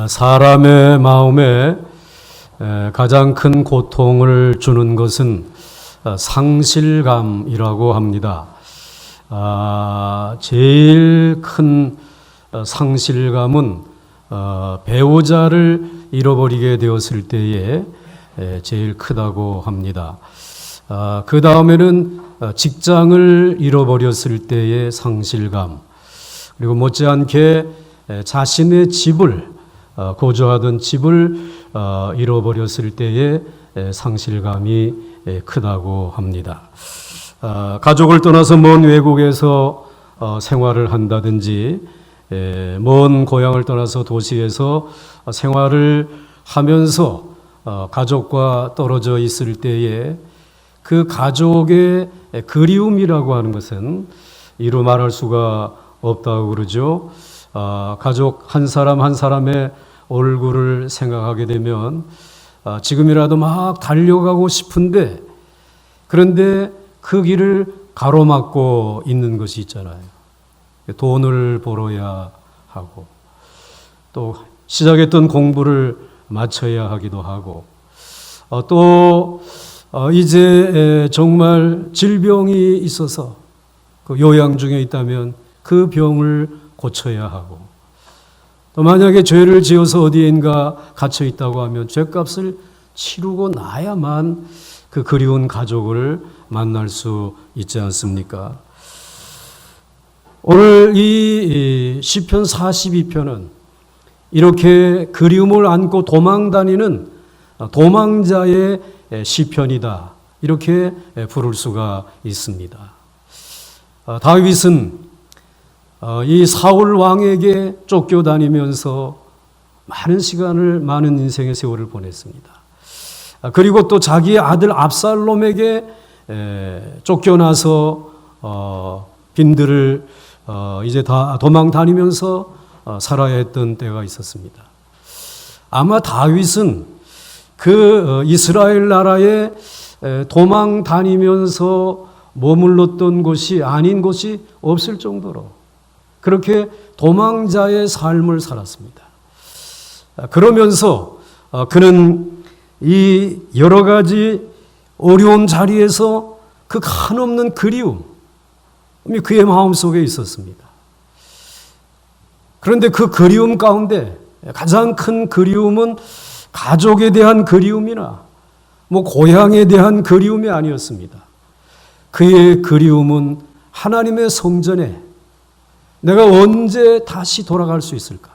사람의 마음에 가장 큰 고통을 주는 것은 상실감이라고 합니다. 제일 큰 상실감은 배우자를 잃어버리게 되었을 때에 제일 크다고 합니다. 그 다음에는 직장을 잃어버렸을 때의 상실감, 그리고 못지않게 자신의 집을 거주하던 집을 잃어버렸을 때의 상실감이 크다고 합니다. 가족을 떠나서 먼 외국에서 생활을 한다든지 먼 고향을 떠나서 도시에서 생활을 하면서 가족과 떨어져 있을 때에 그 가족의 그리움이라고 하는 것은 이루 말할 수가 없다고 그러죠. 가족 한 사람 한 사람의 얼굴을 생각하게 되면 지금이라도 막 달려가고 싶은데, 그런데 그 길을 가로막고 있는 것이 있잖아요. 돈을 벌어야 하고, 또 시작했던 공부를 마쳐야 하기도 하고, 또 이제 정말 질병이 있어서 그 요양 중에 있다면 그 병을 고쳐야 하고, 또 만약에 죄를 지어서 어디인가 갇혀 있다고 하면 죄값을 치르고 나야만 그 그리운 가족을 만날 수 있지 않습니까? 오늘 이 시편 42편은 이렇게 그리움을 안고 도망다니는 도망자의 시편이다, 이렇게 부를 수가 있습니다. 다윗은 이 사울 왕에게 쫓겨다니면서 많은 인생의 세월을 보냈습니다. 그리고 또 자기의 아들 압살롬에게 쫓겨나서 빈들을 이제 다 도망 다니면서 살아야 했던 때가 있었습니다. 아마 다윗은 그 이스라엘 나라에 도망 다니면서 머물렀던 곳이 아닌 곳이 없을 정도로 그렇게 도망자의 삶을 살았습니다. 그러면서 그는 이 여러 가지 어려운 자리에서 그 한없는 그리움이 그의 마음속에 있었습니다. 그런데 그 그리움 가운데 가장 큰 그리움은 가족에 대한 그리움이나 고향에 대한 그리움이 아니었습니다. 그의 그리움은 하나님의 성전에 내가 언제 다시 돌아갈 수 있을까?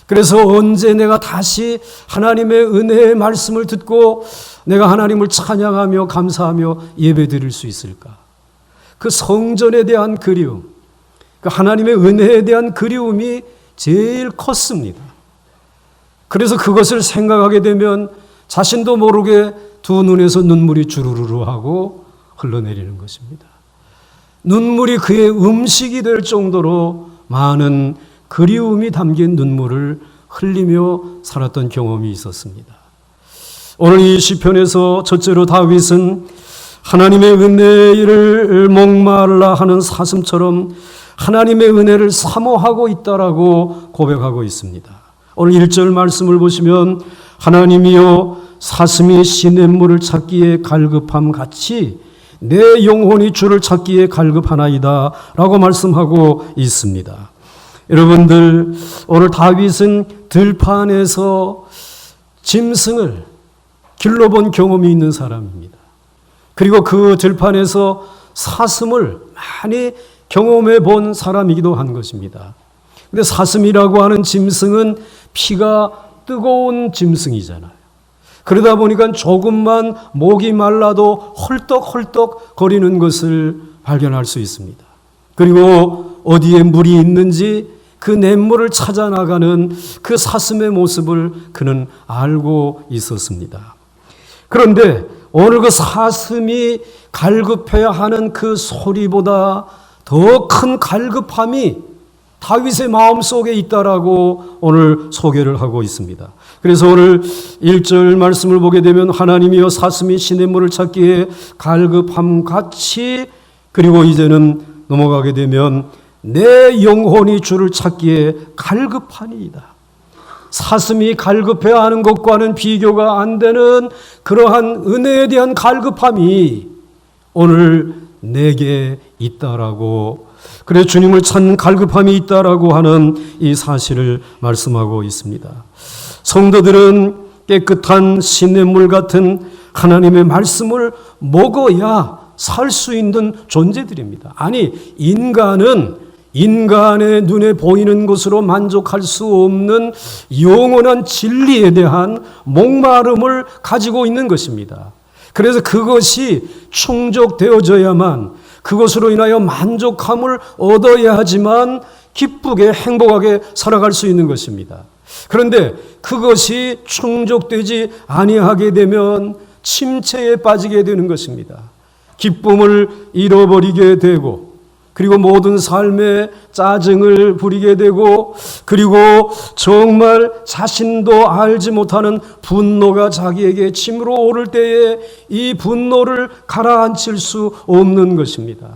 그래서 언제 내가 다시 하나님의 은혜의 말씀을 듣고 내가 하나님을 찬양하며 감사하며 예배드릴 수 있을까? 그 성전에 대한 그리움, 그 하나님의 은혜에 대한 그리움이 제일 컸습니다. 그래서 그것을 생각하게 되면 자신도 모르게 두 눈에서 눈물이 주르르 하고 흘러내리는 것입니다. 눈물이 그의 음식이 될 정도로 많은 그리움이 담긴 눈물을 흘리며 살았던 경험이 있었습니다. 오늘 이 시편에서 첫째로 다윗은 하나님의 은혜를 목말라 하는 사슴처럼 하나님의 은혜를 사모하고 있다라고 고백하고 있습니다. 오늘 1절 말씀을 보시면 하나님이여 사슴이 시냇물을 찾기에 갈급함 같이 내 영혼이 주를 찾기에 갈급하나이다 라고 말씀하고 있습니다. 여러분들, 오늘 다윗은 들판에서 짐승을 길러본 경험이 있는 사람입니다. 그리고 그 들판에서 사슴을 많이 경험해 본 사람이기도 한 것입니다. 근데 사슴이라고 하는 짐승은 피가 뜨거운 짐승이잖아요. 그러다 보니까 조금만 목이 말라도 헐떡헐떡 거리는 것을 발견할 수 있습니다. 그리고 어디에 물이 있는지 그 냇물을 찾아 나가는 그 사슴의 모습을 그는 알고 있었습니다. 그런데 오늘 그 사슴이 갈급해야 하는 그 소리보다 더 큰 갈급함이 다윗의 마음속에 있다라고 오늘 소개를 하고 있습니다. 그래서 오늘 1절 말씀을 보게 되면 하나님이여 사슴이 시냇물을 찾기에 갈급함 같이, 그리고 이제는 넘어가게 되면 내 영혼이 주를 찾기에 갈급하니이다. 사슴이 갈급해야 하는 것과는 비교가 안 되는 그러한 은혜에 대한 갈급함이 오늘 내게 있다라고, 그래서 주님을 찾는 갈급함이 있다라고 하는 이 사실을 말씀하고 있습니다. 성도들은 깨끗한 시냇물 같은 하나님의 말씀을 먹어야 살 수 있는 존재들입니다. 아니, 인간은 인간의 눈에 보이는 것으로 만족할 수 없는 영원한 진리에 대한 목마름을 가지고 있는 것입니다. 그래서 그것이 충족되어져야만, 그것으로 인하여 만족함을 얻어야 하지만 기쁘게 행복하게 살아갈 수 있는 것입니다. 그런데 그것이 충족되지 아니하게 되면 침체에 빠지게 되는 것입니다. 기쁨을 잃어버리게 되고, 그리고 모든 삶에 짜증을 부리게 되고, 그리고 정말 자신도 알지 못하는 분노가 자기에게 침으로 오를 때에 이 분노를 가라앉힐 수 없는 것입니다.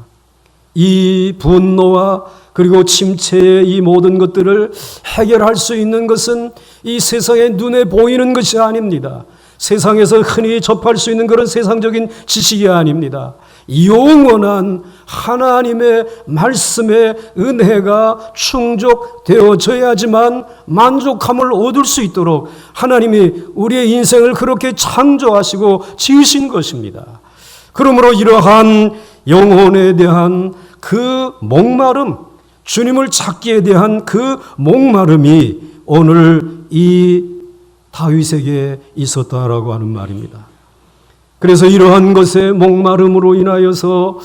이 분노와 그리고 침체의 이 모든 것들을 해결할 수 있는 것은 이 세상의 눈에 보이는 것이 아닙니다. 세상에서 흔히 접할 수 있는 그런 세상적인 지식이 아닙니다. 영원한 하나님의 말씀의 은혜가 충족되어져야지만 만족함을 얻을 수 있도록 하나님이 우리의 인생을 그렇게 창조하시고 지으신 것입니다. 그러므로 이러한 영혼에 대한 그 목마름, 주님을 찾기에 대한 그 목마름이 오늘 이 다윗에게 있었다라고 하는 말입니다. 그래서 이러한 것에 목마름으로 인하여서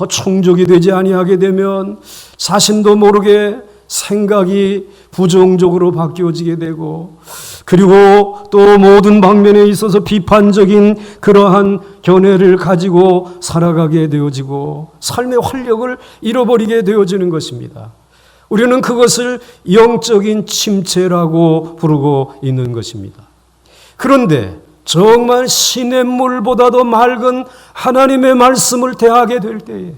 충족이 되지 아니하게 되면 자신도 모르게 생각이 부정적으로 바뀌어지게 되고, 그리고 또 모든 방면에 있어서 비판적인 그러한 견해를 가지고 살아가게 되어지고 삶의 활력을 잃어버리게 되어지는 것입니다. 우리는 그것을 영적인 침체라고 부르고 있는 것입니다. 그런데 정말 시냇물보다도 맑은 하나님의 말씀을 대하게 될 때에,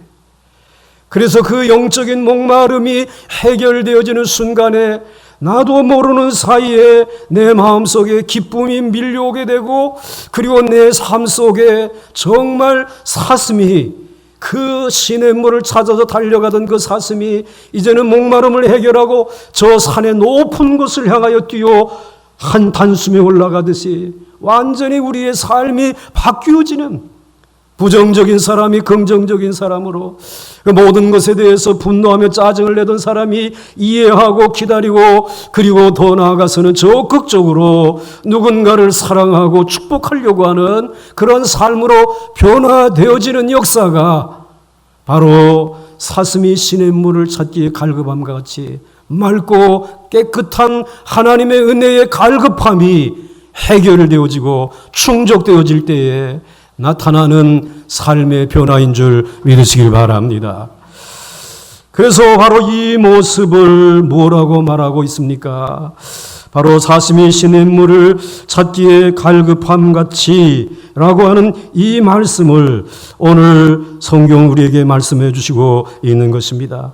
그래서 그 영적인 목마름이 해결되어지는 순간에 나도 모르는 사이에 내 마음속에 기쁨이 밀려오게 되고, 그리고 내 삶 속에 정말 사슴이, 그 시냇물을 찾아서 달려가던 그 사슴이 이제는 목마름을 해결하고 저 산의 높은 곳을 향하여 뛰어 한 단숨에 올라가듯이 완전히 우리의 삶이 바뀌어지는, 부정적인 사람이 긍정적인 사람으로, 그 모든 것에 대해서 분노하며 짜증을 내던 사람이 이해하고 기다리고, 그리고 더 나아가서는 적극적으로 누군가를 사랑하고 축복하려고 하는 그런 삶으로 변화되어지는 역사가 바로 사슴이 시냇물을 찾기에 갈급함과 같이 맑고 깨끗한 하나님의 은혜의 갈급함이 해결되어지고 충족되어질 때에 나타나는 삶의 변화인 줄 믿으시길 바랍니다. 그래서 바로 이 모습을 뭐라고 말하고 있습니까? 바로 사슴이 시냇물을 찾기에 갈급함같이 라고 하는 이 말씀을 오늘 성경 우리에게 말씀해 주시고 있는 것입니다.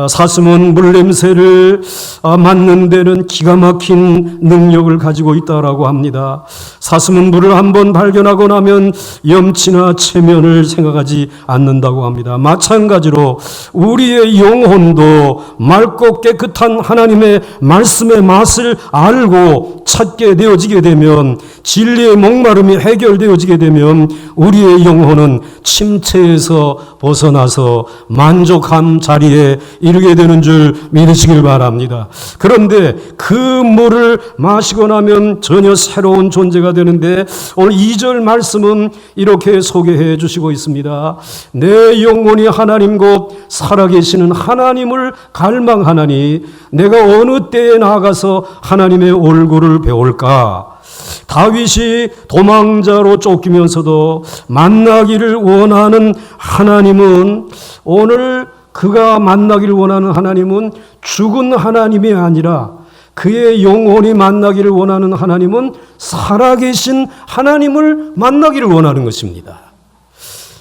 사슴은 물냄새를 맡는 데는 기가 막힌 능력을 가지고 있다라고 합니다. 사슴은 물을 한번 발견하고 나면 염치나 체면을 생각하지 않는다고 합니다. 마찬가지로 우리의 영혼도 맑고 깨끗한 하나님의 말씀의 맛을 알고 찾게 되어지게 되면, 진리의 목마름이 해결되어지게 되면 우리의 영혼은 침체에서 벗어나서 만족함 자리에 이르게 되는 줄 믿으시길 바랍니다. 그런데 그 물을 마시고 나면 전혀 새로운 존재가 되는데, 오늘 2절 말씀은 이렇게 소개해 주시고 있습니다. 내 영혼이 하나님 곧 살아계시는 하나님을 갈망하나니 내가 어느 때에 나아가서 하나님의 얼굴을 배울까? 다윗이 도망자로 쫓기면서도 만나기를 원하는 하나님은, 오늘 그가 만나기를 원하는 하나님은 죽은 하나님이 아니라 그의 영혼이 만나기를 원하는 하나님은 살아계신 하나님을 만나기를 원하는 것입니다.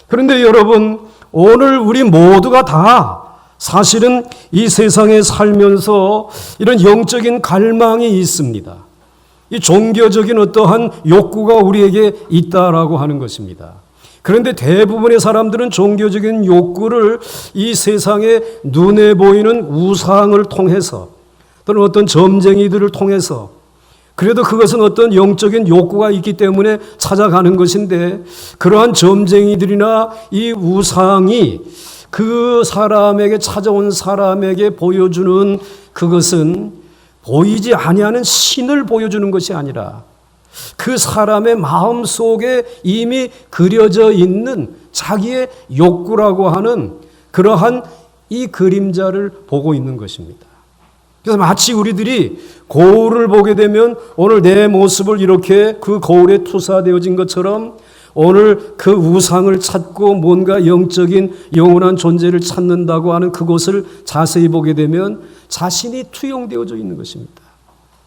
그런데 여러분, 오늘 우리 모두가 다 사실은 이 세상에 살면서 이런 영적인 갈망이 있습니다. 이 종교적인 어떠한 욕구가 우리에게 있다라고 하는 것입니다. 그런데 대부분의 사람들은 종교적인 욕구를 이 세상에 눈에 보이는 우상을 통해서 또는 어떤 점쟁이들을 통해서, 그래도 그것은 어떤 영적인 욕구가 있기 때문에 찾아가는 것인데, 그러한 점쟁이들이나 이 우상이 그 사람에게, 찾아온 사람에게 보여주는 그것은 보이지 아니하는 신을 보여주는 것이 아니라 그 사람의 마음 속에 이미 그려져 있는 자기의 욕구라고 하는 그러한 이 그림자를 보고 있는 것입니다. 그래서 마치 우리들이 거울을 보게 되면 오늘 내 모습을 이렇게 그 거울에 투사되어진 것처럼 오늘 그 우상을 찾고 뭔가 영적인 영원한 존재를 찾는다고 하는 그곳을 자세히 보게 되면 자신이 투영되어져 있는 것입니다.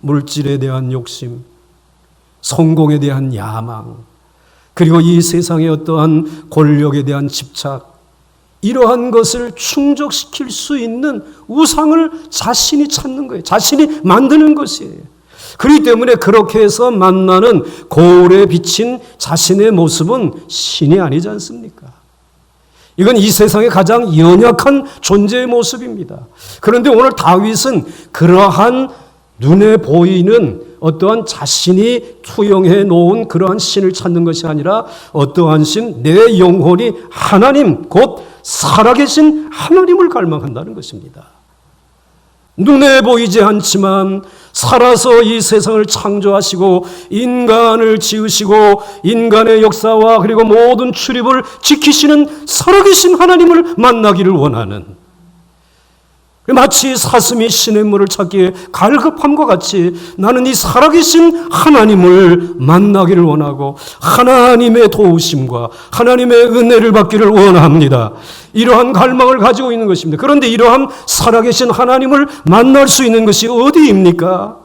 물질에 대한 욕심, 성공에 대한 야망, 그리고 이 세상의 어떠한 권력에 대한 집착, 이러한 것을 충족시킬 수 있는 우상을 자신이 찾는 거예요. 자신이 만드는 것이에요. 그렇기 때문에 그렇게 해서 만나는 거울에 비친 자신의 모습은 신이 아니지 않습니까? 이건 이 세상의 가장 연약한 존재의 모습입니다. 그런데 오늘 다윗은 그러한 눈에 보이는 어떠한 자신이 투영해 놓은 그러한 신을 찾는 것이 아니라 어떠한 신, 내 영혼이 하나님, 곧 살아계신 하나님을 갈망한다는 것입니다. 눈에 보이지 않지만 살아서 이 세상을 창조하시고 인간을 지으시고 인간의 역사와 그리고 모든 출입을 지키시는 살아계신 하나님을 만나기를 원하는, 마치 사슴이 시냇물을 찾기에 갈급함과 같이 나는 이 살아계신 하나님을 만나기를 원하고 하나님의 도우심과 하나님의 은혜를 받기를 원합니다. 이러한 갈망을 가지고 있는 것입니다. 그런데 이러한 살아계신 하나님을 만날 수 있는 것이 어디입니까?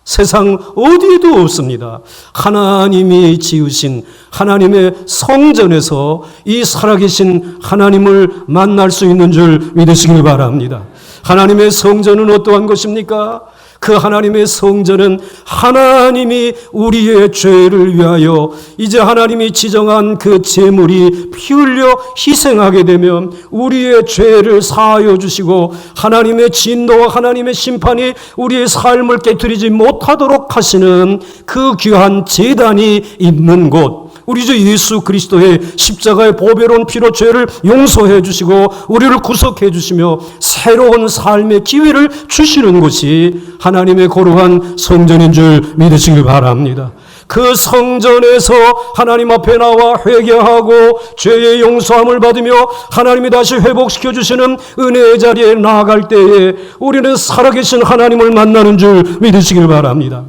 세상 어디에도 없습니다. 하나님이 지으신 하나님의 성전에서 이 살아계신 하나님을 만날 수 있는 줄 믿으시길 바랍니다. 하나님의 성전은 어떠한 것입니까? 그 하나님의 성전은 하나님이 우리의 죄를 위하여 이제 하나님이 지정한 그 제물이 피 흘려 희생하게 되면 우리의 죄를 사하여 주시고 하나님의 진노와 하나님의 심판이 우리의 삶을 깨트리지 못하도록 하시는 그 귀한 제단이 있는 곳, 우리 주 예수 그리스도의 십자가의 보배로운 피로 죄를 용서해 주시고 우리를 구속해 주시며 새로운 삶의 기회를 주시는 곳이 하나님의 거룩한 성전인 줄 믿으시길 바랍니다. 그 성전에서 하나님 앞에 나와 회개하고 죄의 용서함을 받으며 하나님이 다시 회복시켜 주시는 은혜의 자리에 나아갈 때에 우리는 살아계신 하나님을 만나는 줄 믿으시길 바랍니다.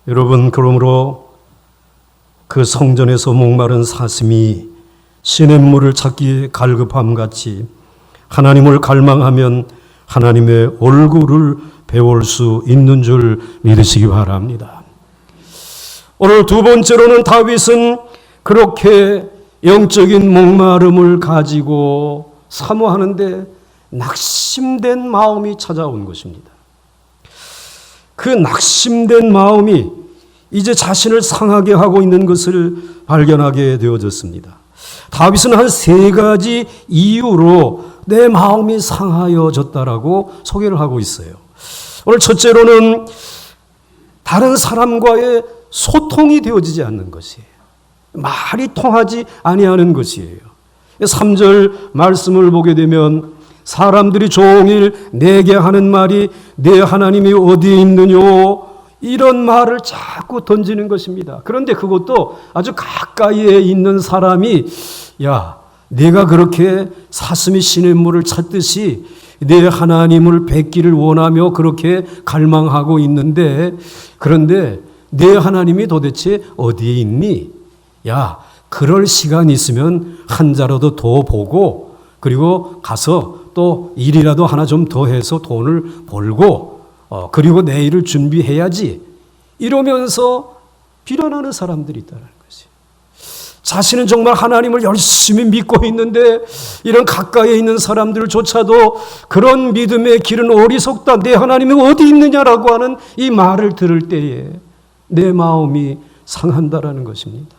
여러분, 그러므로 그 성전에서 목마른 사슴이 시냇물을 찾기에 갈급함같이 하나님을 갈망하면 하나님의 얼굴을 배울 수 있는 줄 믿으시기 바랍니다. 오늘 두 번째로는 다윗은 그렇게 영적인 목마름을 가지고 사모하는데 낙심된 마음이 찾아온 것입니다. 그 낙심된 마음이 이제 자신을 상하게 하고 있는 것을 발견하게 되어졌습니다. 다윗은 한 세 가지 이유로 내 마음이 상하여졌다라고 소개를 하고 있어요. 오늘 첫째로는 다른 사람과의 소통이 되어지지 않는 것이에요. 말이 통하지 아니하는 것이에요. 3절 말씀을 보게 되면 사람들이 종일 내게 하는 말이 내 하나님이 어디에 있느뇨, 이런 말을 자꾸 던지는 것입니다. 그런데 그것도 아주 가까이에 있는 사람이 야, 내가 그렇게 사슴이 시냇물을 찾듯이 내 하나님을 뵙기를 원하며 그렇게 갈망하고 있는데, 그런데 내 하나님이 도대체 어디에 있니? 야, 그럴 시간 있으면 한 자라도 더 보고 그리고 가서 또 일이라도 하나 좀 더 해서 돈을 벌고 그리고 내일을 준비해야지, 이러면서 비난하는 사람들이 있다는 것이. 자신은 정말 하나님을 열심히 믿고 있는데 이런 가까이에 있는 사람들조차도 그런 믿음의 길은 어리석다, 내 하나님이 어디 있느냐라고 하는 이 말을 들을 때에 내 마음이 상한다라는 것입니다.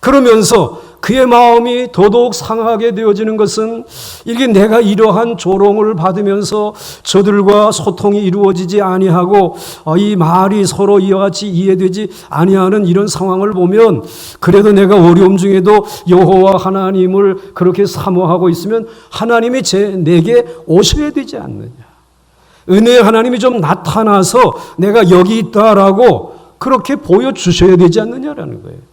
그러면서 그의 마음이 더더욱 상하게 되어지는 것은 이게 내가 이러한 조롱을 받으면서 저들과 소통이 이루어지지 아니하고 이 말이 서로 이와 같이 이해되지 아니하는 이런 상황을 보면 그래도 내가 어려움 중에도 여호와 하나님을 그렇게 사모하고 있으면 하나님이 내게 오셔야 되지 않느냐. 은혜의 하나님이 좀 나타나서 내가 여기 있다라고 그렇게 보여주셔야 되지 않느냐라는 거예요.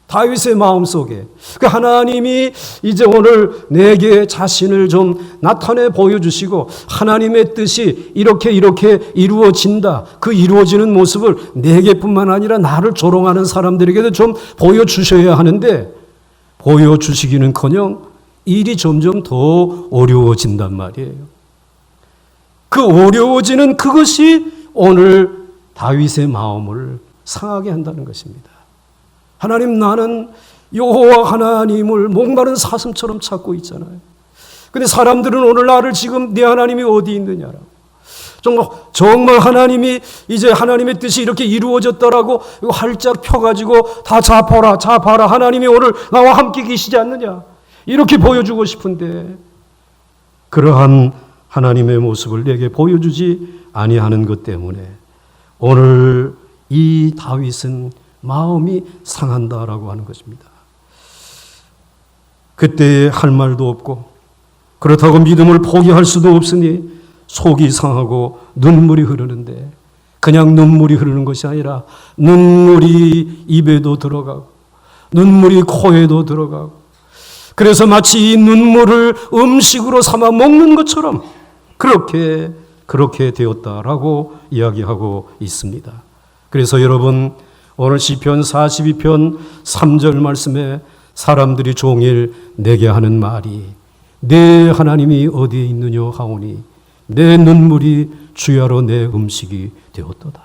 다윗의 마음속에 그 하나님이 이제 오늘 내게 자신을 좀 나타내 보여주시고 하나님의 뜻이 이렇게 이루어진다. 그 이루어지는 모습을 내게뿐만 아니라 나를 조롱하는 사람들에게도 좀 보여주셔야 하는데 보여주시기는커녕 일이 점점 더 어려워진단 말이에요. 그 어려워지는 그것이 오늘 다윗의 마음을 상하게 한다는 것입니다. 하나님, 나는 여호와 하나님을 목마른 사슴처럼 찾고 있잖아요. 근데 사람들은 오늘 나를 지금 내 하나님이 어디 있느냐라고. 정말 하나님이 이제 하나님의 뜻이 이렇게 이루어졌다라고 활짝 펴가지고 다 봐라. 하나님이 오늘 나와 함께 계시지 않느냐. 이렇게 보여주고 싶은데 그러한 하나님의 모습을 내게 보여주지 아니하는 것 때문에 오늘 이 다윗은 마음이 상한다라고 하는 것입니다. 그때 할 말도 없고 그렇다고 믿음을 포기할 수도 없으니 속이 상하고 눈물이 흐르는데 그냥 눈물이 흐르는 것이 아니라 눈물이 입에도 들어가고 눈물이 코에도 들어가고 그래서 마치 이 눈물을 음식으로 삼아 먹는 것처럼 그렇게 되었다라고 이야기하고 있습니다. 그래서 여러분 오늘 시편 42편 3절 말씀에 사람들이 종일 내게 하는 말이 내 하나님이 어디에 있느냐 하오니 내 눈물이 주야로 내 음식이 되었도다.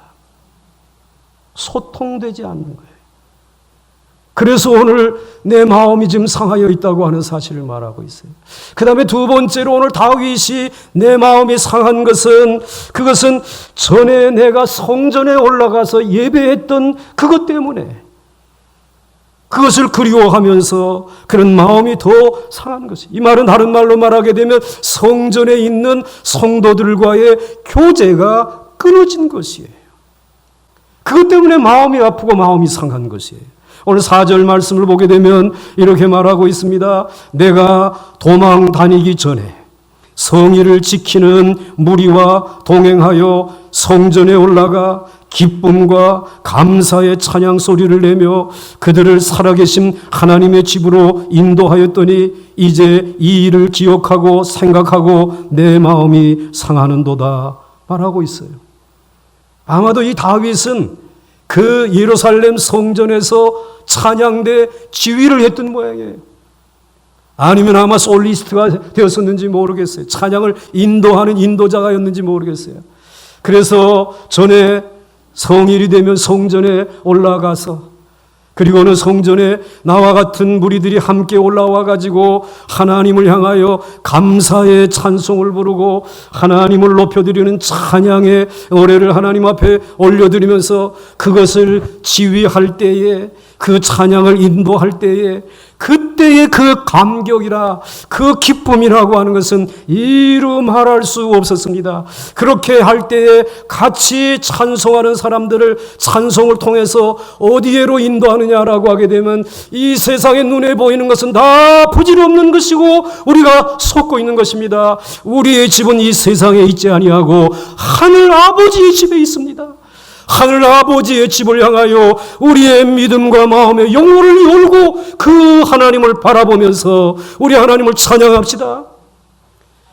소통되지 않는 거예요. 그래서 오늘 내 마음이 지금 상하여 있다고 하는 사실을 말하고 있어요. 그 다음에 두 번째로 오늘 다윗이 내 마음이 상한 것은 그것은 전에 내가 성전에 올라가서 예배했던 그것 때문에 그것을 그리워하면서 그런 마음이 더 상한 것이. 이 말은 다른 말로 말하게 되면 성전에 있는 성도들과의 교제가 끊어진 것이에요. 그것 때문에 마음이 아프고 마음이 상한 것이에요. 오늘 4절 말씀을 보게 되면 이렇게 말하고 있습니다. 내가 도망 다니기 전에 성의를 지키는 무리와 동행하여 성전에 올라가 기쁨과 감사의 찬양 소리를 내며 그들을 살아계신 하나님의 집으로 인도하였더니 이제 이 일을 기억하고 생각하고 내 마음이 상하는도다 말하고 있어요. 아마도 이 다윗은 그 예루살렘 성전에서 찬양대 지휘를 했던 모양이에요. 아니면 아마 솔리스트가 되었었는지 모르겠어요. 찬양을 인도하는 인도자가였는지 모르겠어요. 그래서 전에 성일이 되면 성전에 올라가서 그리고는 성전에 나와 같은 무리들이 함께 올라와 가지고 하나님을 향하여 감사의 찬송을 부르고 하나님을 높여드리는 찬양의 노래를 하나님 앞에 올려드리면서 그것을 지휘할 때에 그 찬양을 인도할 때에 그때의 그 감격이라 그 기쁨이라고 하는 것은 이루 말할 수 없었습니다. 그렇게 할 때에 같이 찬송하는 사람들을 찬송을 통해서 어디에로 인도하느냐라고 하게 되면 이 세상의 눈에 보이는 것은 다 부질없는 것이고 우리가 속고 있는 것입니다. 우리의 집은 이 세상에 있지 아니하고 하늘 아버지의 집에 있습니다. 하늘 아버지의 집을 향하여 우리의 믿음과 마음의 영혼을 열고 그 하나님을 바라보면서 우리 하나님을 찬양합시다.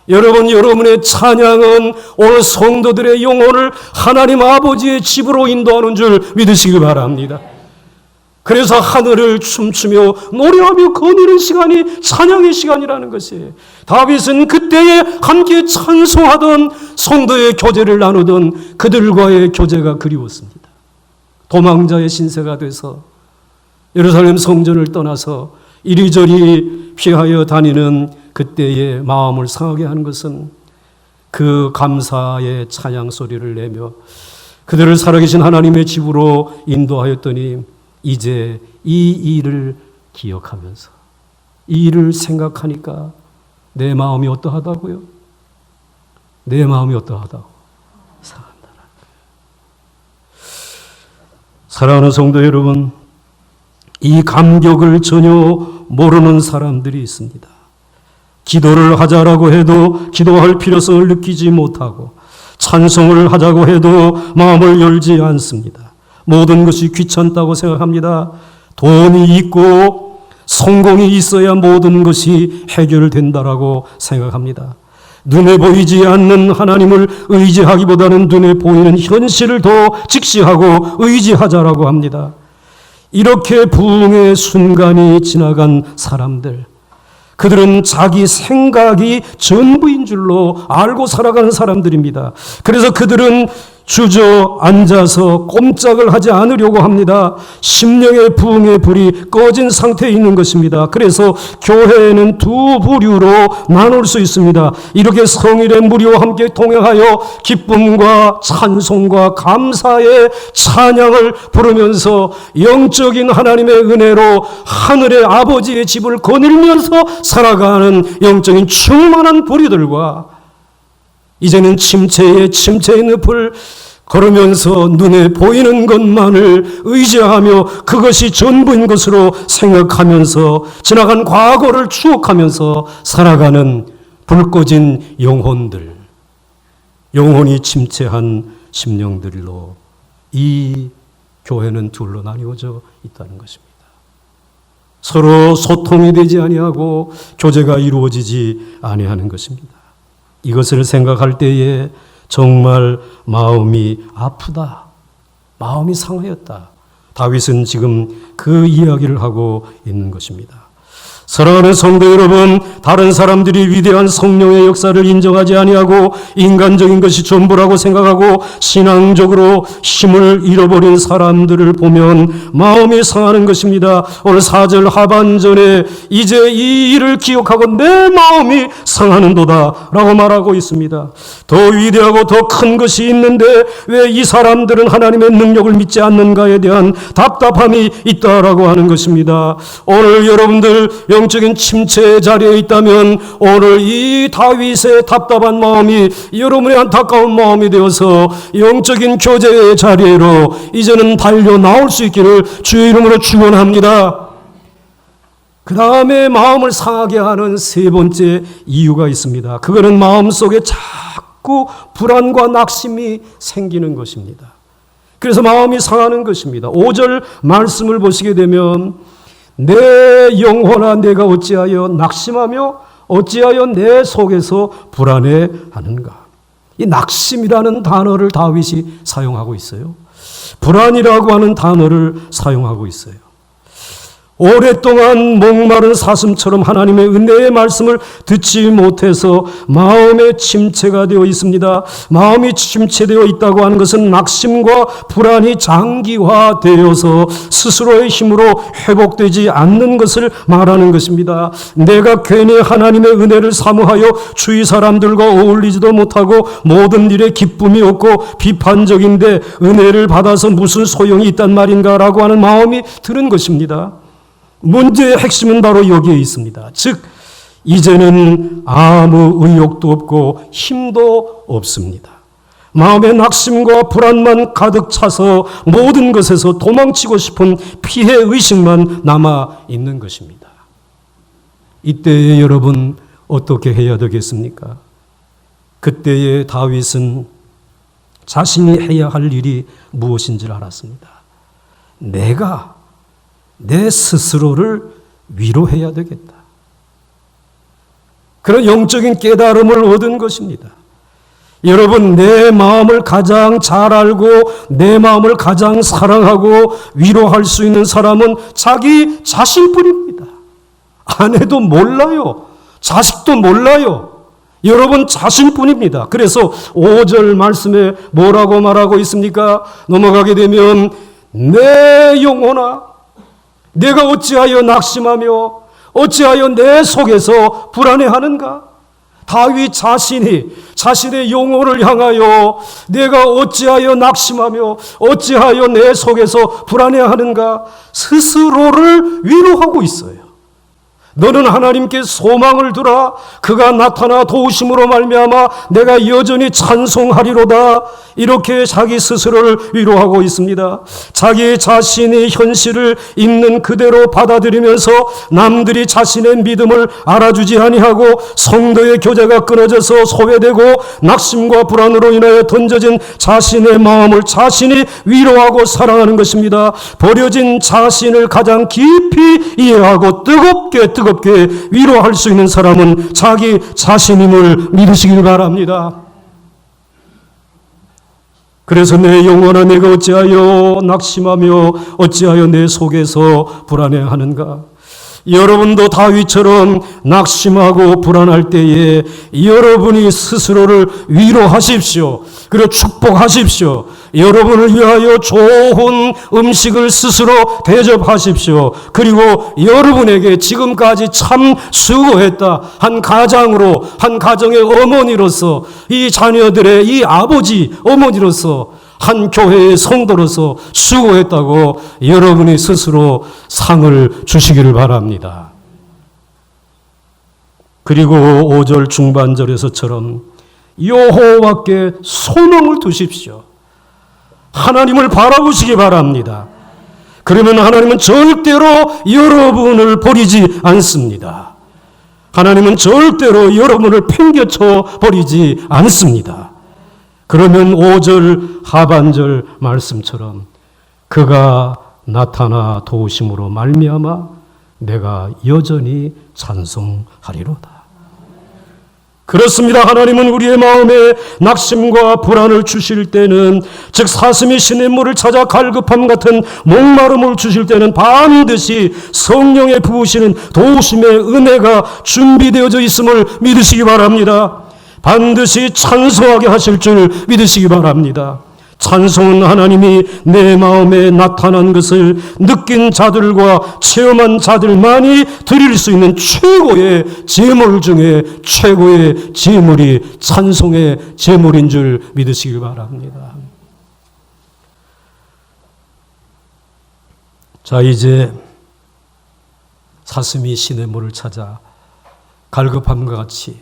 여러분, 여러분의 찬양은 오늘 성도들의 영혼을 하나님 아버지의 집으로 인도하는 줄 믿으시기 바랍니다. 그래서 하늘을 춤추며 노래하며 거니는 시간이 찬양의 시간이라는 것이에요. 다윗은 그때에 함께 찬송하던 성도의 교제를 나누던 그들과의 교제가 그리웠습니다. 도망자의 신세가 돼서 예루살렘 성전을 떠나서 이리저리 피하여 다니는 그때의 마음을 상하게 하는 것은 그 감사의 찬양 소리를 내며 그들을 살아계신 하나님의 집으로 인도하였더니 이제 이 일을 기억하면서 이 일을 생각하니까 내 마음이 어떠하다고요? 내 마음이 어떠하다고? 상한다. 사랑하는 성도 여러분, 이 감격을 전혀 모르는 사람들이 있습니다. 기도를 하자라고 해도 기도할 필요성을 느끼지 못하고 찬송을 하자고 해도 마음을 열지 않습니다. 모든 것이 귀찮다고 생각합니다. 돈이 있고 성공이 있어야 모든 것이 해결된다라고 생각합니다. 눈에 보이지 않는 하나님을 의지하기보다는 눈에 보이는 현실을 더 직시하고 의지하자라고 합니다. 이렇게 부흥의 순간이 지나간 사람들, 그들은 자기 생각이 전부인 줄로 알고 살아가는 사람들입니다. 그래서 그들은 주저앉아서 꼼짝을 하지 않으려고 합니다. 심령의 부흥의 불이 꺼진 상태에 있는 것입니다. 그래서 교회에는 두 부류로 나눌 수 있습니다. 이렇게 성일의 무리와 함께 동행하여 기쁨과 찬송과 감사의 찬양을 부르면서 영적인 하나님의 은혜로 하늘의 아버지의 집을 거닐면서 살아가는 영적인 충만한 부류들과 이제는 침체의 늪을 걸으면서 눈에 보이는 것만을 의지하며 그것이 전부인 것으로 생각하면서 지나간 과거를 추억하면서 살아가는 불 꺼진 영혼들, 영혼이 침체한 심령들로 이 교회는 둘로 나뉘어져 있다는 것입니다. 서로 소통이 되지 아니하고 교제가 이루어지지 아니하는 것입니다. 이것을 생각할 때에 정말 마음이 아프다, 마음이 상하였다. 다윗은 지금 그 이야기를 하고 있는 것입니다. 사랑하는 성도 여러분, 다른 사람들이 위대한 성령의 역사를 인정하지 아니하고 인간적인 것이 전부라고 생각하고 신앙적으로 힘을 잃어버린 사람들을 보면 마음이 상하는 것입니다. 오늘 4절 하반전에 이제 이 일을 기억하고 내 마음이 상하는도다 라고 말하고 있습니다. 더 위대하고 더 큰 것이 있는데 왜 이 사람들은 하나님의 능력을 믿지 않는가에 대한 답답함이 있다라고 하는 것입니다. 오늘 여러분들 영적인 침체의 자리에 있다면 오늘 이 다윗의 답답한 마음이 여러분의 안타까운 마음이 되어서 영적인 교제의 자리로 이제는 달려 나올 수 있기를 주의 이름으로 축원합니다. 그 다음에 마음을 상하게 하는 세 번째 이유가 있습니다. 그거는 마음속에 자꾸 불안과 낙심이 생기는 것입니다. 그래서 마음이 상하는 것입니다. 5절 말씀을 보시게 되면 내 영혼아 내가 어찌하여 낙심하며 어찌하여 내 속에서 불안해하는가. 이 낙심이라는 단어를 다윗이 사용하고 있어요. 불안이라고 하는 단어를 사용하고 있어요. 오랫동안 목마른 사슴처럼 하나님의 은혜의 말씀을 듣지 못해서 마음의 침체가 되어 있습니다. 마음이 침체되어 있다고 하는 것은 낙심과 불안이 장기화되어서 스스로의 힘으로 회복되지 않는 것을 말하는 것입니다. 내가 괜히 하나님의 은혜를 사모하여 주위 사람들과 어울리지도 못하고 모든 일에 기쁨이 없고 비판적인데 은혜를 받아서 무슨 소용이 있단 말인가라고 하는 마음이 드는 것입니다. 문제의 핵심은 바로 여기에 있습니다. 즉 이제는 아무 의욕도 없고 힘도 없습니다. 마음의 낙심과 불안만 가득 차서 모든 것에서 도망치고 싶은 피해 의식만 남아 있는 것입니다. 이때에 여러분 어떻게 해야 되겠습니까? 그때의 다윗은 자신이 해야 할 일이 무엇인지를 알았습니다. 내가 내 스스로를 위로해야 되겠다. 그런 영적인 깨달음을 얻은 것입니다. 여러분, 내 마음을 가장 잘 알고 내 마음을 가장 사랑하고 위로할 수 있는 사람은 자기 자신뿐입니다. 아내도 몰라요. 자식도 몰라요. 여러분 자신뿐입니다. 그래서 5절 말씀에 뭐라고 말하고 있습니까? 넘어가게 되면 내 영혼아 내가 어찌하여 낙심하며 어찌하여 내 속에서 불안해하는가? 다윗 자신이 자신의 영혼을 향하여 내가 어찌하여 낙심하며 어찌하여 내 속에서 불안해하는가? 스스로를 위로하고 있어요. 너는 하나님께 소망을 두라. 그가 나타나 도우심으로 말미암아 내가 여전히 찬송하리로다. 이렇게 자기 스스로를 위로하고 있습니다. 자기 자신의 현실을 있는 그대로 받아들이면서 남들이 자신의 믿음을 알아주지 아니하고 성도의 교제가 끊어져서 소외되고 낙심과 불안으로 인하여 던져진 자신의 마음을 자신이 위로하고 사랑하는 것입니다. 버려진 자신을 가장 깊이 이해하고 뜨겁게 위로할 수 있는 사람은 자기 자신임을 믿으시길 바랍니다. 그래서 내 영혼아 내가 어찌하여 낙심하며 어찌하여 내 속에서 불안해하는가? 여러분도 다윗처럼 낙심하고 불안할 때에 여러분이 스스로를 위로하십시오. 그리고 축복하십시오. 여러분을 위하여 좋은 음식을 스스로 대접하십시오. 그리고 여러분에게 지금까지 참 수고했다. 한 가장으로, 한 가정의 어머니로서, 이 자녀들의 이 아버지, 어머니로서, 한 교회의 성도로서 수고했다고 여러분이 스스로 상을 주시기를 바랍니다. 그리고 5절 중반절에서처럼 여호와께 소망을 두십시오. 하나님을 바라보시기 바랍니다. 그러면 하나님은 절대로 여러분을 버리지 않습니다. 하나님은 절대로 여러분을 팽개쳐 버리지 않습니다. 그러면 5절 하반절 말씀처럼 그가 나타나 도우심으로 말미암아 내가 여전히 찬송하리로다. 그렇습니다. 하나님은 우리의 마음에 낙심과 불안을 주실 때는, 즉 사슴이 시냇물을 찾아 갈급함 같은 목마름을 주실 때는 반드시 성령의 부으시는 도우심의 은혜가 준비되어져 있음을 믿으시기 바랍니다. 반드시 찬송하게 하실 줄 믿으시기 바랍니다. 찬송은 하나님이 내 마음에 나타난 것을 느낀 자들과 체험한 자들만이 드릴 수 있는 최고의 제물 중에 최고의 제물이 찬송의 제물인 줄 믿으시기 바랍니다. 자, 이제 사슴이 시냇물을 찾아 갈급함과 같이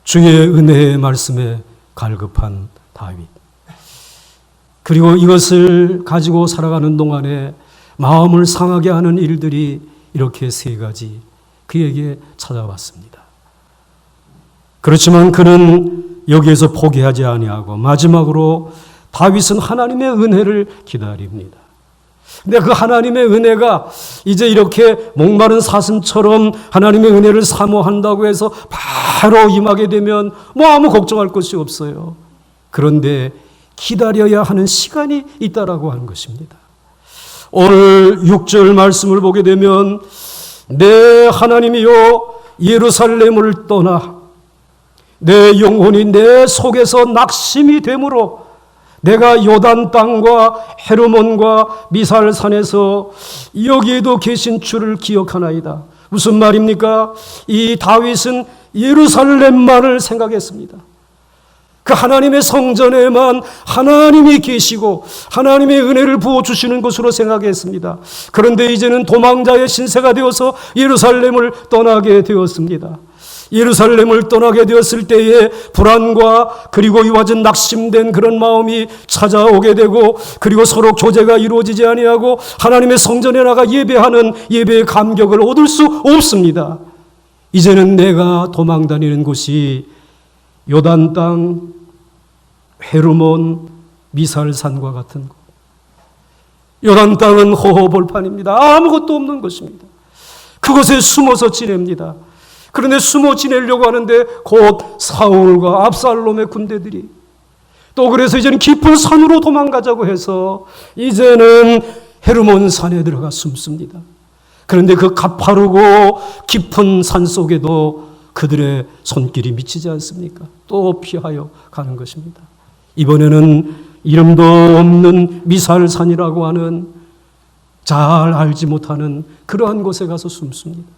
주의 은혜의 말씀에 갈급한 다윗, 그리고 이것을 가지고 살아가는 동안에 마음을 상하게 하는 일들이 이렇게 세 가지 그에게 찾아왔습니다. 그렇지만 그는 여기에서 포기하지 아니하고 마지막으로 다윗은 하나님의 은혜를 기다립니다. 근데 그 하나님의 은혜가 이제 이렇게 목마른 사슴처럼 하나님의 은혜를 사모한다고 해서 바로 임하게 되면 뭐 아무 걱정할 것이 없어요. 그런데 기다려야 하는 시간이 있다라고 하는 것입니다. 오늘 6절 말씀을 보게 되면 내 하나님이여 예루살렘을 떠나 내 영혼이 내 속에서 낙심이 되므로 내가 요단 땅과 헤르몬과 미살산에서 여기에도 계신 주를 기억하나이다. 무슨 말입니까? 이 다윗은 예루살렘만을 생각했습니다. 그 하나님의 성전에만 하나님이 계시고 하나님의 은혜를 부어주시는 것으로 생각했습니다. 그런데 이제는 도망자의 신세가 되어서 예루살렘을 떠나게 되었습니다. 예루살렘을 떠나게 되었을 때에 불안과 그리고 이와 같은 낙심된 그런 마음이 찾아오게 되고, 그리고 서로 교제가 이루어지지 아니하고 하나님의 성전에 나가 예배하는 예배의 감격을 얻을 수 없습니다. 이제는 내가 도망다니는 곳이 요단 땅, 헤르몬, 미살산과 같은 곳. 요단 땅은 호호벌판입니다. 아무것도 없는 것입니다. 그곳에 숨어서 지냅니다. 그런데 숨어 지내려고 하는데 곧 사울과 압살롬의 군대들이 또 그래서 이제는 깊은 산으로 도망가자고 해서 이제는 헤르몬 산에 들어가 숨습니다. 그런데 그 가파르고 깊은 산 속에도 그들의 손길이 미치지 않습니까? 또 피하여 가는 것입니다. 이번에는 이름도 없는 미살산이라고 하는 잘 알지 못하는 그러한 곳에 가서 숨습니다.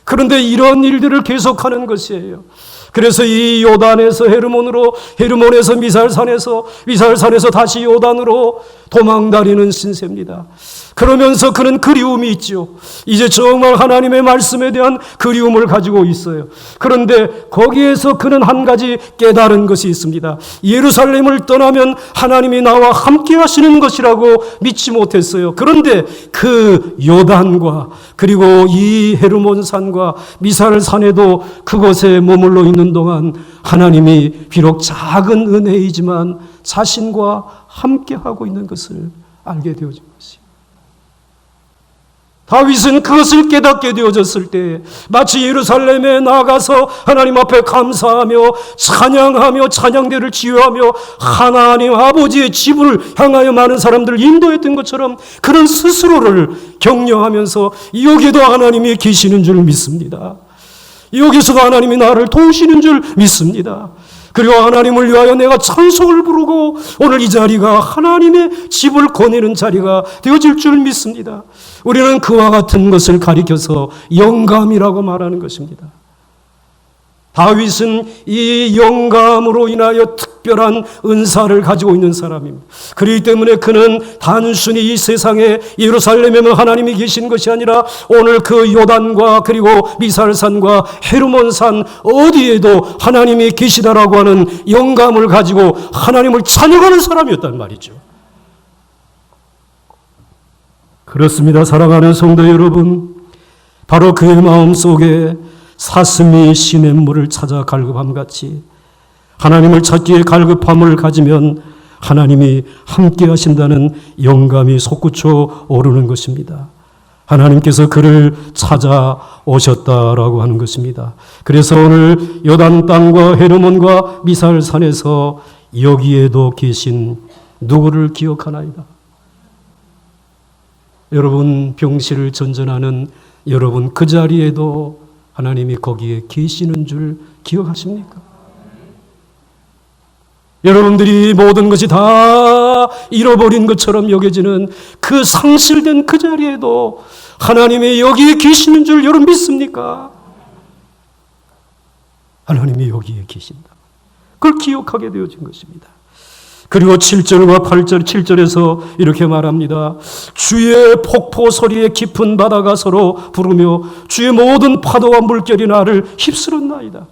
그런데 이런 일들을 계속하는 것이에요. 그래서 이 요단에서 헤르몬으로, 헤르몬에서 미살산에서, 미살산에서 다시 요단으로 도망다니는 신세입니다. 그러면서 그는 그리움이 있죠. 이제 정말 하나님의 말씀에 대한 그리움을 가지고 있어요. 그런데 거기에서 그는 한 가지 깨달은 것이 있습니다. 예루살렘을 떠나면 하나님이 나와 함께 하시는 것이라고 믿지 못했어요. 그런데 그 요단과 그리고 이 헤르몬산과 미살산에도 그곳에 머물러 있는 동안 하나님이 비록 작은 은혜이지만 자신과 함께 하고 있는 것을 알게 되어진 것이에요. 다윗은 그것을 깨닫게 되어졌을 때 마치 예루살렘에 나가서 하나님 앞에 감사하며 찬양하며 찬양대를 지휘하며 하나님 아버지의 집을 향하여 많은 사람들을 인도했던 것처럼 그런 스스로를 격려하면서 여기에도 하나님이 계시는 줄 믿습니다. 여기서도 하나님이 나를 도우시는 줄 믿습니다. 그리고 하나님을 위하여 내가 찬송을 부르고 오늘 이 자리가 하나님의 집을 거니는 자리가 되어질 줄 믿습니다. 우리는 그와 같은 것을 가리켜서 영감이라고 말하는 것입니다. 다윗은 이 영감으로 인하여 특별한 은사를 가지고 있는 사람입니다. 그렇기 때문에 그는 단순히 이 세상에 예루살렘에만 하나님이 계신 것이 아니라 오늘 그 요단과 그리고 미살산과 헤르몬산 어디에도 하나님이 계시다라고 하는 영감을 가지고 하나님을 찬양하는 사람이었단 말이죠. 그렇습니다. 사랑하는 성도 여러분, 바로 그의 마음속에 사슴이 시냇물을 찾아 갈급함같이 하나님을 찾기에 갈급함을 가지면 하나님이 함께 하신다는 영감이 솟구쳐 오르는 것입니다. 하나님께서 그를 찾아오셨다라고 하는 것입니다. 그래서 오늘 요단 땅과 헤르몬과 미살산에서 여기에도 계신 누구를 기억하나이다. 여러분 병실을 전전하는 여러분 그 자리에도 하나님이 거기에 계시는 줄 기억하십니까? 여러분들이 모든 것이 다 잃어버린 것처럼 여겨지는 그 상실된 그 자리에도 하나님이 여기에 계시는 줄 여러분 믿습니까? 하나님이 여기에 계신다. 그걸 기억하게 되어진 것입니다. 그리고 7절과 8절, 7절에서 이렇게 말합니다. 주의 폭포 소리에 깊은 바다가 서로 부르며 주의 모든 파도와 물결이 나를 휩쓸었나이다.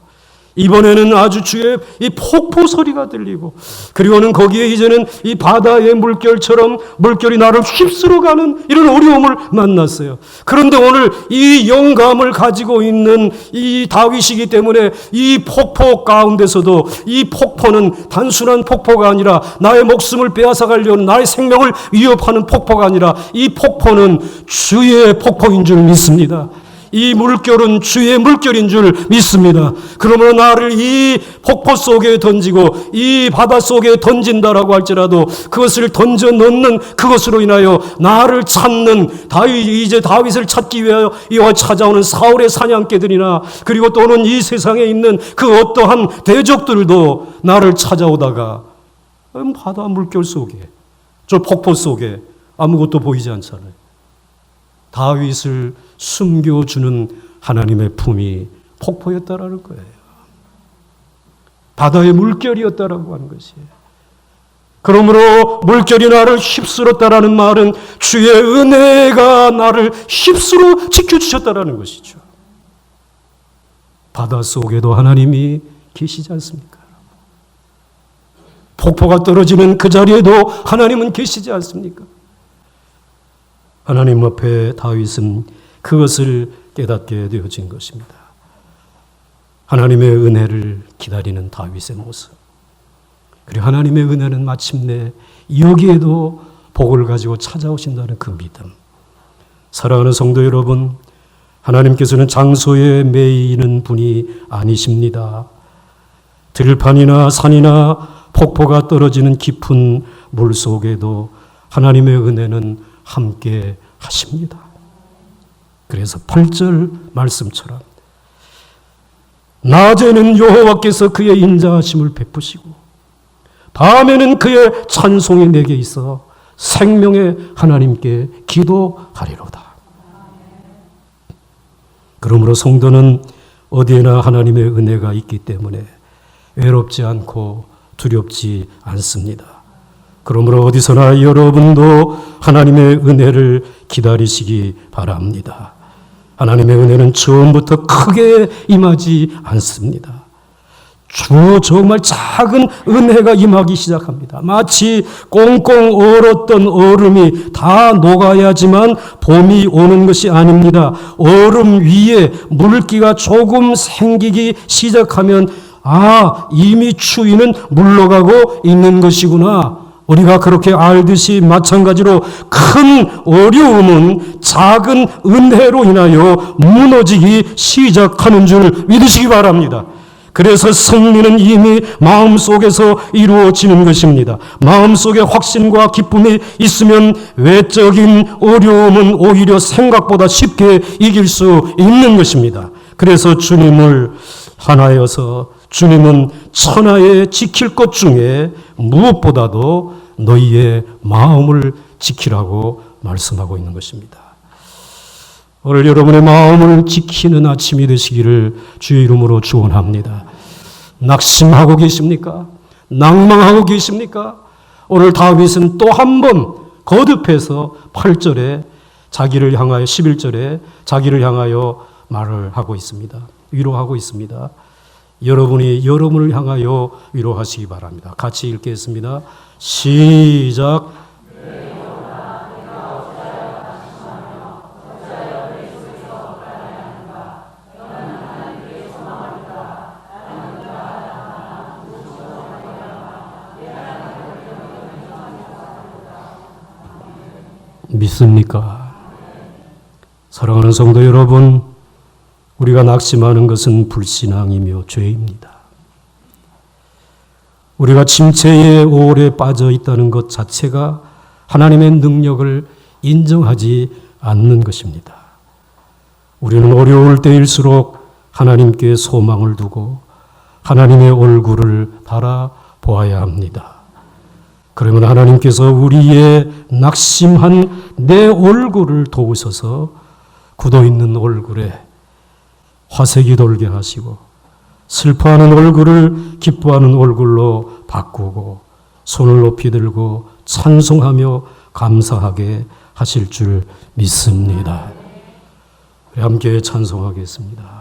이번에는 아주 주의 이 폭포 소리가 들리고 그리고는 거기에 이제는 이 바다의 물결처럼 물결이 나를 휩쓸어가는 이런 어려움을 만났어요. 그런데 오늘 이 영감을 가지고 있는 이 다윗이기 때문에 이 폭포 가운데서도 이 폭포는 단순한 폭포가 아니라 나의 목숨을 빼앗아가려는 나의 생명을 위협하는 폭포가 아니라 이 폭포는 주의 폭포인 줄 믿습니다. 이 물결은 주의 물결인 줄 믿습니다. 그러므로 나를 이 폭포 속에 던지고 이 바다 속에 던진다라고 할지라도 그것을 던져 넣는 그것으로 인하여 나를 찾는 이제 다윗을 찾기 위하여 이와 찾아오는 사울의 사냥개들이나 그리고 또는 이 세상에 있는 그 어떠한 대적들도 나를 찾아오다가 바다 물결 속에 저 폭포 속에 아무것도 보이지 않잖아요. 다윗을 숨겨주는 하나님의 품이 폭포였다라는 거예요. 바다의 물결이었다라고 하는 것이에요. 그러므로 물결이 나를 휩쓸었다라는 말은 주의 은혜가 나를 휩쓸어 지켜주셨다라는 것이죠. 바다 속에도 하나님이 계시지 않습니까? 폭포가 떨어지는 그 자리에도 하나님은 계시지 않습니까? 하나님 앞에 다윗은 그것을 깨닫게 되어진 것입니다. 하나님의 은혜를 기다리는 다윗의 모습. 그리고 하나님의 은혜는 마침내 여기에도 복을 가지고 찾아오신다는 그 믿음. 사랑하는 성도 여러분, 하나님께서는 장소에 매이는 분이 아니십니다. 들판이나 산이나 폭포가 떨어지는 깊은 물 속에도 하나님의 은혜는 함께 하십니다. 그래서 8절 말씀처럼 낮에는 여호와께서 그의 인자하심을 베푸시고 밤에는 그의 찬송이 내게 있어 생명의 하나님께 기도하리로다. 그러므로 성도는 어디에나 하나님의 은혜가 있기 때문에 외롭지 않고 두렵지 않습니다. 그러므로 어디서나 여러분도 하나님의 은혜를 기다리시기 바랍니다. 하나님의 은혜는 처음부터 크게 임하지 않습니다. 정말 작은 은혜가 임하기 시작합니다. 마치 꽁꽁 얼었던 얼음이 다 녹아야지만 봄이 오는 것이 아닙니다. 얼음 위에 물기가 조금 생기기 시작하면 이미 추위는 물러가고 있는 것이구나. 우리가 그렇게 알듯이 마찬가지로 큰 어려움은 작은 은혜로 인하여 무너지기 시작하는 줄 믿으시기 바랍니다. 그래서 승리는 이미 마음속에서 이루어지는 것입니다. 마음속에 확신과 기쁨이 있으면 외적인 어려움은 오히려 생각보다 쉽게 이길 수 있는 것입니다. 그래서 주님을 하나여서 주님은 천하에 지킬 것 중에 무엇보다도 너희의 마음을 지키라고 말씀하고 있는 것입니다. 오늘 여러분의 마음을 지키는 아침이 되시기를 주의 이름으로 축원합니다. 낙심하고 계십니까? 낭망하고 계십니까? 오늘 다윗은 또 한 번 거듭해서 8절에 자기를 향하여 11절에 자기를 향하여 말을 하고 있습니다. 위로하고 있습니다. 여러분이 여러분을 향하여 위로하시기 바랍니다. 같이 읽겠습니다. 시작. 믿습니까? 사랑하는 성도 여러분, 우리가 낙심하는 것은 불신앙이며 죄입니다. 우리가 침체의 오래 빠져 있다는 것 자체가 하나님의 능력을 인정하지 않는 것입니다. 우리는 어려울 때일수록 하나님께 소망을 두고 하나님의 얼굴을 바라보아야 합니다. 그러면 하나님께서 우리의 낙심한 내 얼굴을 도우셔서 굳어있는 얼굴에 화색이 돌게 하시고 슬퍼하는 얼굴을 기뻐하는 얼굴로 바꾸고 손을 높이 들고 찬송하며 감사하게 하실 줄 믿습니다. 함께 찬송하겠습니다.